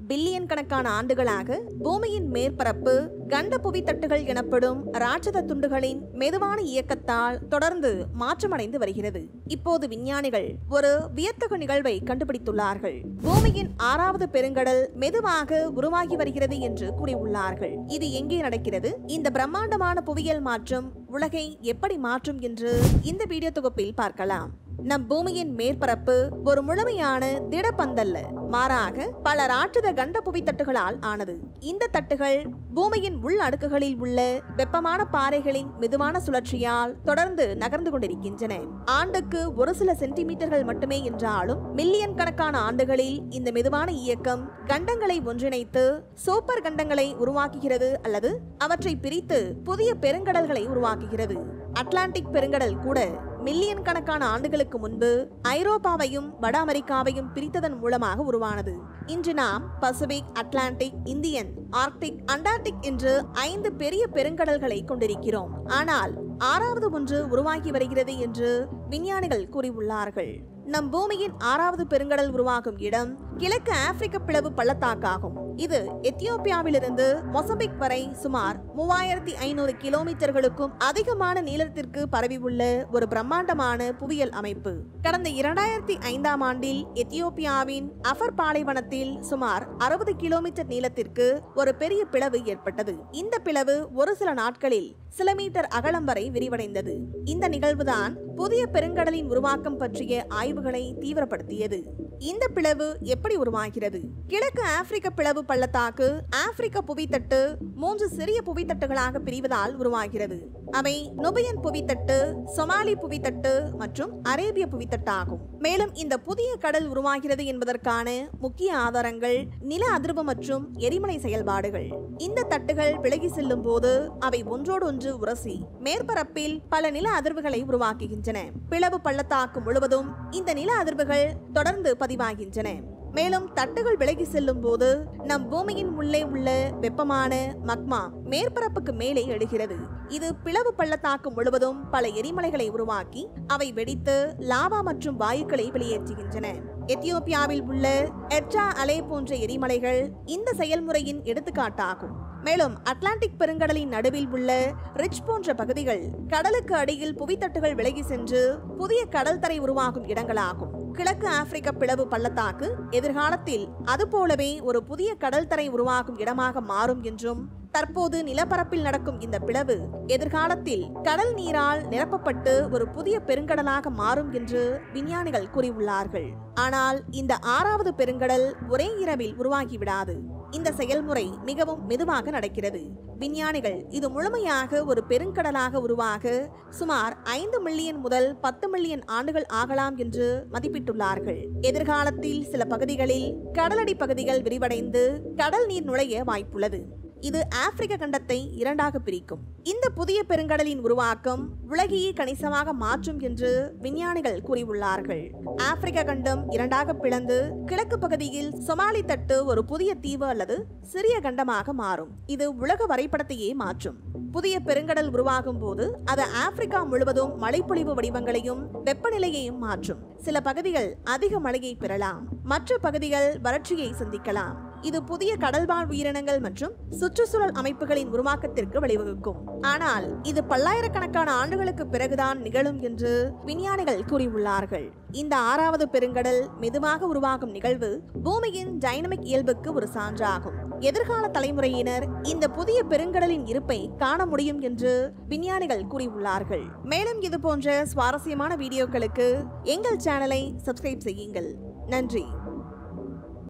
Billion கணக்கான ஆண்டுகளாக பூமியின் மேற்பரப்பு கண்ட புவித்தட்டுகள் எனப்படும் ராட்சத துண்டுகளின் மெதுவான இயக்கத்தால் தொடர்ந்து மாற்றமடைந்து வருகிறது. இப்போது விஞ்ஞானிகள் ஒரு வியத்தகு நிகழ்வை கண்டுபிடித்துள்ளார்கள். பூமியின் 6வது பெருங்கடல் மெதுவாக உருவாகி வருகிறது என்று கூறியுள்ளார்கள். இது எங்கே நடக்கிறது? இந்த பிரம்மாண்டமான புவியியல் மாற்றம் உலகை எப்படி மாற்றும் என்று இந்த வீடியோ தொகுப்பில் பார்க்கலாம். நம் பூமியின் மேற்பரப்பு ஒரு முழுமையான திடப்பந்தல்ல, மாறாக பல ராட்சத கண்ட புவித்தட்டுகளால் ஆனது. இந்த தட்டுகள் பூமியின் உள் அடுக்குகளில் உள்ள வெப்பமான பாறைகளின் மெதுவான சுழற்சியால் தொடர்ந்து நகர்ந்து கொண்டிருக்கின்றன. ஆண்டுக்கு ஒரு சில சென்டிமீட்டர்கள் மட்டுமே என்றாலும் மில்லியன் கணக்கான ஆண்டுகளில் இந்த மெதுவான இயக்கம் கண்டங்களை ஒன்றிணைத்து சூப்பர் கண்டங்களை உருவாக்குகிறது அல்லது அவற்றை பிரித்து புதிய பெருங்கடல்களை உருவாக்குகிறது. அட்லாண்டிக் பெருங்கடல் கூட மில்லியன் கணக்கான ஆண்டுகளுக்கு முன்பு ஐரோப்பாவையும் வட அமெரிக்காவையும் பிரித்ததன் மூலமாக உருவானது. இன்று நாம் Pacific, Atlantic, Indian, Arctic, Antarctic என்று 5 பெரிய பெருங்கடல்களை கொண்டிருக்கிறோம். ஆனால் 6வது ஒன்று உருவாகி வருகிறது என்று விஞ்ஞானிகள் கூறியுள்ளார்கள். நம் பூமியின் 6வது பெருங்கடல் உருவாகும் இடம் கிழக்கு ஆப்பிரிக்க பிளவு பள்ளத்தாக்காகும். இது எத்தியோப்பியாவிலிருந்து மொசம்பிக் வரை சுமார் 3500 கிலோமீட்டர்களுக்கும் அதிகமான நீளத்திற்கு பரவி உள்ள ஒரு பிரம்மாண்டமான புவியியல் அமைப்பு. கடந்த 2005ஆம் ஆண்டில் எத்தியோப்பியாவின் அஃபர் பாலைவனத்தில் சுமார் 60 கிலோமீட்டர் நீளத்திற்கு ஒரு பெரிய பிளவு ஏற்பட்டது. இந்த பிளவு ஒரு சில நாட்களில் சில மீட்டர் அகலம் வரை விரிவடைந்தது. இந்த நிகழ்வுதான் புதிய பெருங்கடலின் உருவாக்கம் பற்றிய ஆய்வுகளை தீவிரப்படுத்தியது. இந்த பிளவு எப்படி உருவாகிறது? கிழக்கு ஆப்பிரிக்க பிளவு பள்ளத்தாக்கு ஆப்பிரிக்க புவித்தட்டு 3 சிறிய புவித்தட்டுகளாக பிரிவதால் உருவாகிறது. அவை நுபியன் புவித்தட்டு, சொமாலி புவித்தட்டு மற்றும் அரேபிய புவித்தட்டாகும். மேலும் இந்த புதிய கடல் உருவாகிறது என்பதற்கான முக்கிய ஆதாரங்கள் நில அதிர்வு மற்றும் எரிமலை செயல்பாடுகள். இந்த தட்டுகள் விலகி செல்லும் போது அவை ஒன்றோடு ஒன்று உரசி மேற்பரப்பில் பல நில அதிர்வுகளை உருவாக்குகின்றன. பிளவு பள்ளத்தாக்கு முழுவதும் இந்த நில அதிர்வுகள் தொடர்ந்து பதிவாகின்றன. மேலும் தட்டுகள் விலகி செல்லும் போது நம் பூமியின் உள்ளே உள்ள வெப்பமான மக்மா மேற்பரப்புக்கு மேலே எழுகிறது. இது பிளவு பள்ளத்தாக்கு முழுவதும் பல எரிமலைகளை உருவாக்கி அவை வெடித்து லாவா மற்றும் வாயுக்களை வெளியேற்றுகின்றன. எத்தியோப்பியாவில் உள்ள எட்ரா அலே போன்ற எரிமலைகள் இந்த செயல்முறையின் எடுத்துக்காட்டாகும். மேலும் அட்லாண்டிக் பெருங்கடலின் நடுவில் உள்ள ரிட்ஜ் போன்ற பகுதிகள் கடலுக்கு அடியில் புவித்தட்டுகள் விலகி சென்று புதிய கடல் தரை உருவாகும் இடங்களாகும். கிழக்கு ஆப்பிரிக்க பிளவு பள்ளத்தாக்கு எதிர்காலத்தில் அதுபோலவே ஒரு புதிய கடல் தரை உருவாகும் இடமாக மாறும் என்றும், தற்போது நிலப்பரப்பில் நடக்கும் இந்த பிளவு எதிர்காலத்தில் கடல் நீரால் நிரப்பப்பட்டு ஒரு புதிய பெருங்கடலாக மாறும் என்று விஞ்ஞானிகள் கூறியுள்ளார்கள். ஆனால் இந்த 6வது பெருங்கடல் ஒரே இரவில் உருவாகிவிடாது. இந்த செயல்முறை மிகவும் மெதுவாக நடக்கிறது. விஞ்ஞானிகள் இது முழுமையாக ஒரு பெருங்கடலாக உருவாக சுமார் 5 மில்லியன் முதல் 10 மில்லியன் ஆண்டுகள் ஆகலாம் என்று மதிப்பிட்டுள்ளார்கள். எதிர்காலத்தில் சில பகுதிகளில் கடலடி பகுதிகள் விரிவடைந்து கடல் நீர் நுழைய வாய்ப்புள்ளது. இது ஆப்பிரிக்க கண்டத்தை 2ஆக பிரிக்கும். இந்த புதிய பெருங்கடலின் உருவாக்கம் உலகையே கணிசமாக மாற்றும் என்று விஞ்ஞானிகள் கூறியுள்ளார்கள். ஆப்பிரிக்க கண்டம் 2ஆக பிளந்து கிழக்கு பகுதியில் சொமாலி தட்டு ஒரு புதிய தீவு அல்லது சிறிய கண்டமாக மாறும். இது உலக வரைபடத்தையே மாற்றும். புதிய பெருங்கடல் உருவாகும் போது அது ஆப்பிரிக்கா முழுவதும் மழைப்பொழிவு வடிவங்களையும் வெப்பநிலையையும் மாற்றும். சில பகுதிகள் அதிக மழையை பெறலாம், மற்ற பகுதிகள் வறட்சியை சந்திக்கலாம். இது புதிய கடல்வாழ் உயிரினங்கள் மற்றும் சுற்றுச்சூழல் அமைப்புகளின் உருவாக்கத்திற்கு வழிவகுக்கும். ஆனால் இது பல்லாயிரக்கணக்கான ஆண்டுகளுக்கு பிறகுதான் நிகழும் என்று விஞ்ஞானிகள் கூறியுள்ளார்கள். இந்த 6வது பெருங்கடல் மெதுவாக உருவாகும் நிகழ்வு பூமியின் டைனமிக் இயல்புக்கு ஒரு சான்றாகும். எதிர்கால தலைமுறையினர் இந்த புதிய பெருங்கடலின் இருப்பை காண முடியும் என்று விஞ்ஞானிகள் கூறியுள்ளார்கள். மேலும் இது போன்ற சுவாரஸ்யமான வீடியோக்களுக்கு எங்கள் சேனலை சப்ஸ்கிரைப் செய்யுங்கள். நன்றி.